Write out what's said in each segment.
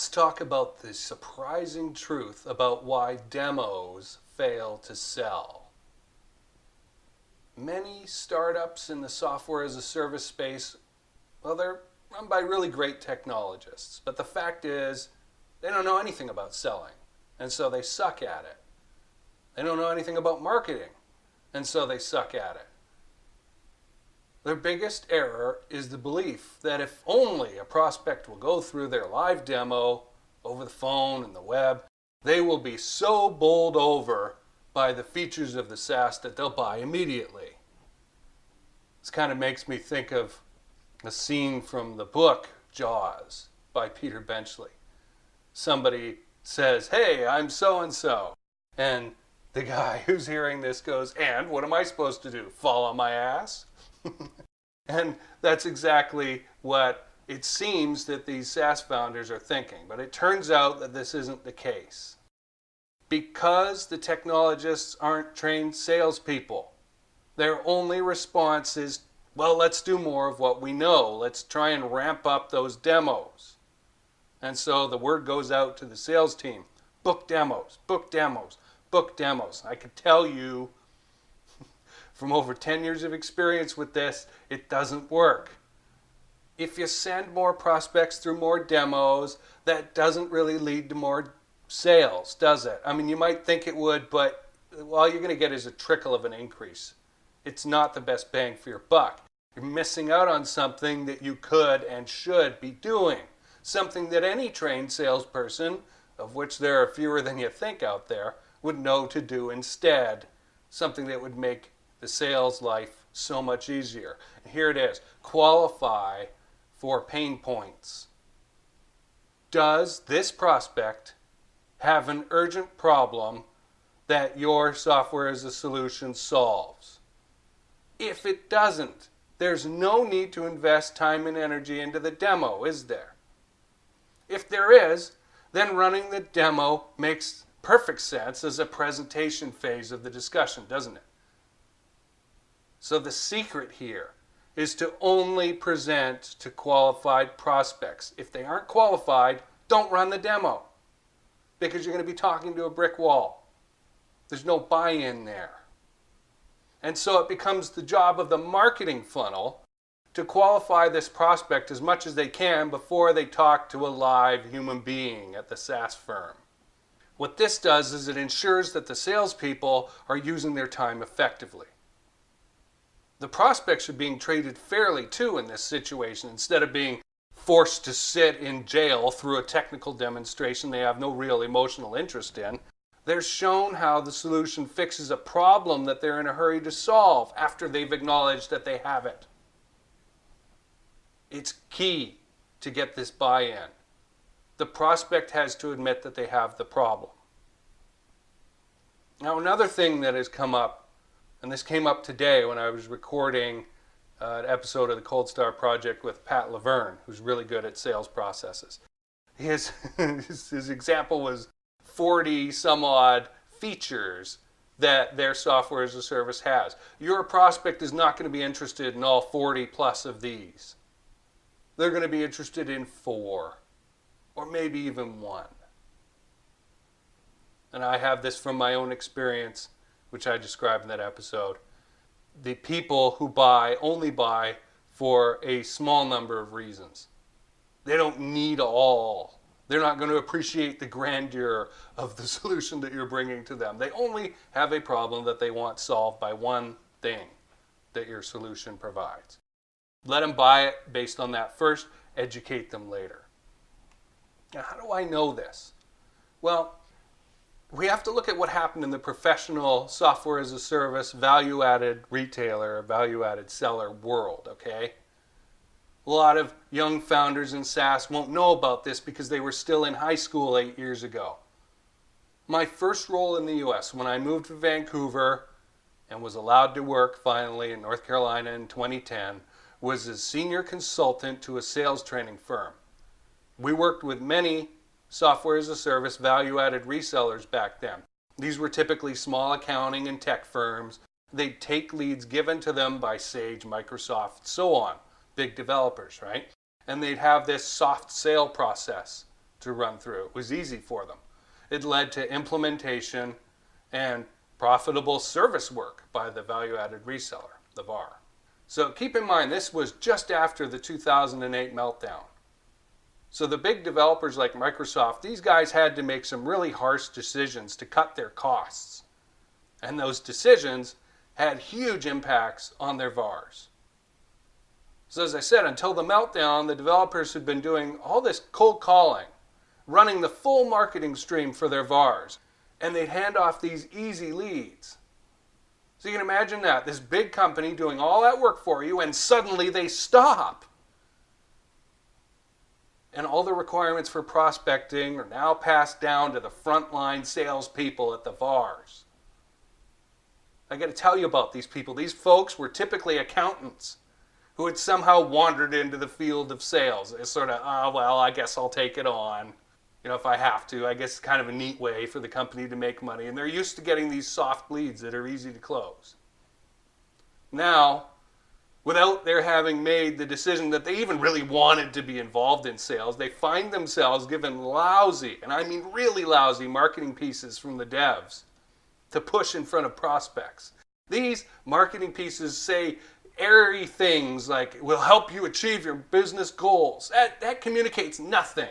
Let's talk about the surprising truth about why demos fail to sell. Many startups in the software as a service space, well, they're run by really great technologists, but the fact is they don't know anything about selling, and so they suck at it. They don't know anything about marketing, and so they suck at it. Their biggest error is the belief that if only a prospect will go through their live demo over the phone and the web, they will be so bowled over by the features of the SaaS that they'll buy immediately. This kind of makes me think of a scene from the book Jaws by Peter Benchley. Somebody says, "Hey, I'm so-and-so." And the guy who's hearing this goes, "And what am I supposed to do? Fall on my ass?" And that's exactly what it seems that these SaaS founders are thinking. But it turns out that this isn't the case. Because the technologists aren't trained salespeople, their only response is, well, let's do more of what we know. Let's try and ramp up those demos. And so the word goes out to the sales team, book demos, book demos, book demos. I could tell you from over 10 years of experience with this, it doesn't work. If you send more prospects through more demos, that doesn't really lead to more sales, does it? I mean, you might think it would, but all you're going to get is a trickle of an increase. It's not the best bang for your buck. You're missing out on something that you could and should be doing. Something that any trained salesperson, of which there are fewer than you think out there, would know to do instead. Something that would make the sales life so much easier. And here it is. Qualify for pain points. Does this prospect have an urgent problem that your software as a solution solves? If it doesn't, there's no need to invest time and energy into the demo, is there? If there is, then running the demo makes perfect sense as a presentation phase of the discussion, doesn't it? So the secret here is to only present to qualified prospects. If they aren't qualified, don't run the demo, because you're going to be talking to a brick wall. There's no buy-in there. And so it becomes the job of the marketing funnel to qualify this prospect as much as they can before they talk to a live human being at the SaaS firm. What this does is it ensures that the salespeople are using their time effectively. The prospects are being treated fairly too in this situation. Instead of being forced to sit in jail through a technical demonstration they have no real emotional interest in, they're shown how the solution fixes a problem that they're in a hurry to solve after they've acknowledged that they have it. It's key to get this buy-in. The prospect has to admit that they have the problem. Now, another thing that has come up, and this came up today when I was recording an episode of the Cold Star Project with Pat Laverne, who's really good at sales processes. His example was 40 some odd features that their software as a service has. Your prospect is not going to be interested in all 40 plus of these. They're going to be interested in 4, or maybe even 1. And I have this from my own experience, which I described in that episode. The people who buy only buy for a small number of reasons. They don't need all. They're not going to appreciate the grandeur of the solution that you're bringing to them. They only have a problem that they want solved by one thing that your solution provides. Let them buy it based on that first, educate them later. Now, how do I know this? Well, we have to look at what happened in the professional software as a service, value-added retailer, value-added seller world, okay? A lot of young founders in SaaS won't know about this because they were still in high school 8 years ago. My first role in the US when I moved to Vancouver and was allowed to work finally in North Carolina in 2010 was as senior consultant to a sales training firm. We worked with many software as a service value-added resellers back then. These were typically small accounting and tech firms. They'd take leads given to them by Sage, Microsoft, so on, big developers, right? And they'd have this soft sale process to run through. It was easy for them. It led to implementation and profitable service work by the value-added reseller, the VAR. So keep in mind, this was just after the 2008 meltdown. So the big developers like Microsoft, these guys had to make some really harsh decisions to cut their costs. And those decisions had huge impacts on their VARs. So as I said, until the meltdown, the developers had been doing all this cold calling, running the full marketing stream for their VARs, and they'd hand off these easy leads. So you can imagine that, this big company doing all that work for you, and suddenly they stop. And all the requirements for prospecting are now passed down to the frontline salespeople at the VARs. I got to tell you about these people. These folks were typically accountants who had somehow wandered into the field of sales. It's sort of, well, I guess I'll take it on. If I have to. I guess it's kind of a neat way for the company to make money. And they're used to getting these soft leads that are easy to close. Now, without their having made the decision that they even really wanted to be involved in sales, they find themselves given lousy, and I mean really lousy, marketing pieces from the devs to push in front of prospects. These marketing pieces say airy things like, "We'll help you achieve your business goals." That communicates nothing.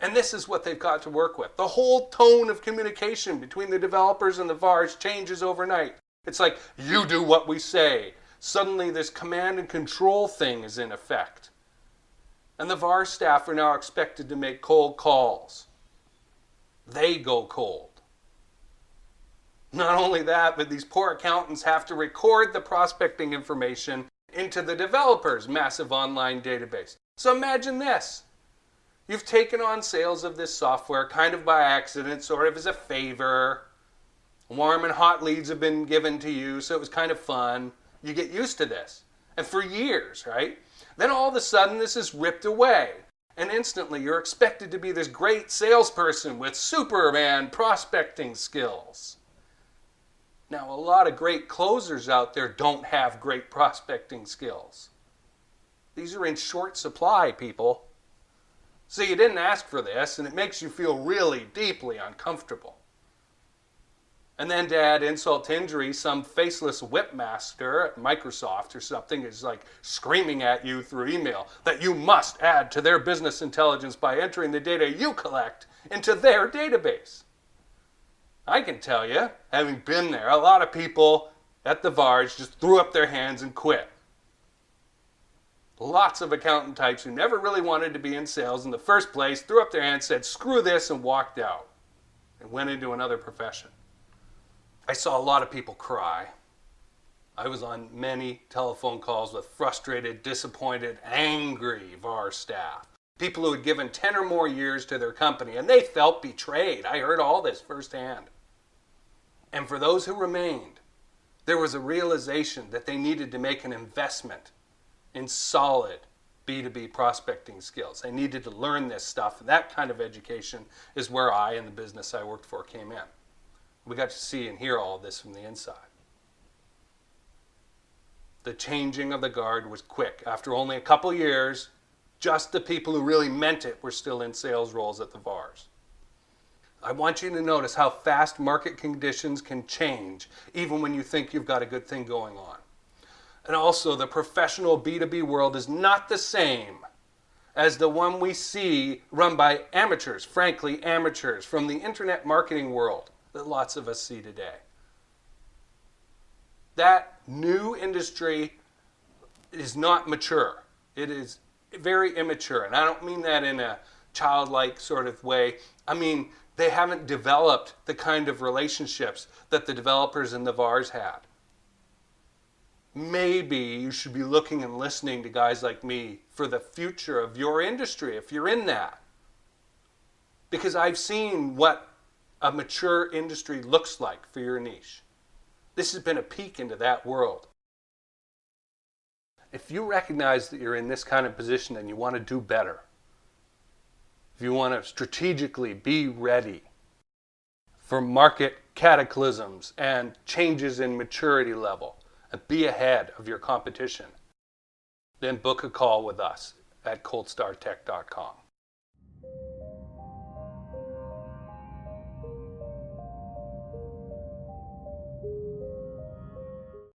And this is what they've got to work with. The whole tone of communication between the developers and the VARs changes overnight. It's like, you do what we say. Suddenly this command and control thing is in effect. And the VAR staff are now expected to make cold calls. They go cold. Not only that, but these poor accountants have to record the prospecting information into the developer's massive online database. So imagine this. You've taken on sales of this software kind of by accident, sort of as a favor. Warm and hot leads have been given to you, so it was kind of fun. You get used to this. And for years, right? Then all of a sudden this is ripped away. And instantly you're expected to be this great salesperson with Superman prospecting skills. Now, a lot of great closers out there don't have great prospecting skills. These are in short supply, people. So you didn't ask for this, and it makes you feel really deeply uncomfortable. And then to add insult to injury, some faceless whipmaster at Microsoft or something is like screaming at you through email that you must add to their business intelligence by entering the data you collect into their database. I can tell you, having been there, a lot of people at the VARs just threw up their hands and quit. Lots of accountant types who never really wanted to be in sales in the first place threw up their hands, said, screw this, and walked out and went into another profession. I saw a lot of people cry. I was on many telephone calls with frustrated, disappointed, angry VAR staff. People who had given 10 or more years to their company, and they felt betrayed. I heard all this firsthand. And for those who remained, there was a realization that they needed to make an investment in solid B2B prospecting skills. They needed to learn this stuff. That kind of education is where I and the business I worked for came in. We got to see and hear all of this from the inside. The changing of the guard was quick. After only a couple years, just the people who really meant it were still in sales roles at the VARs. I want you to notice how fast market conditions can change, even when you think you've got a good thing going on. And also, the professional B2B world is not the same as the one we see run by amateurs, frankly, amateurs from the internet marketing world that lots of us see today. That new industry is not mature. It is very immature. And I don't mean that in a childlike sort of way. I mean, they haven't developed the kind of relationships that the developers and the VARs had. Maybe you should be looking and listening to guys like me for the future of your industry, if you're in that. Because I've seen what a mature industry looks like for your niche. This has been a peek into that world. If you recognize that you're in this kind of position and you want to do better, if you want to strategically be ready for market cataclysms and changes in maturity level, and be ahead of your competition, then book a call with us at coldstartech.com.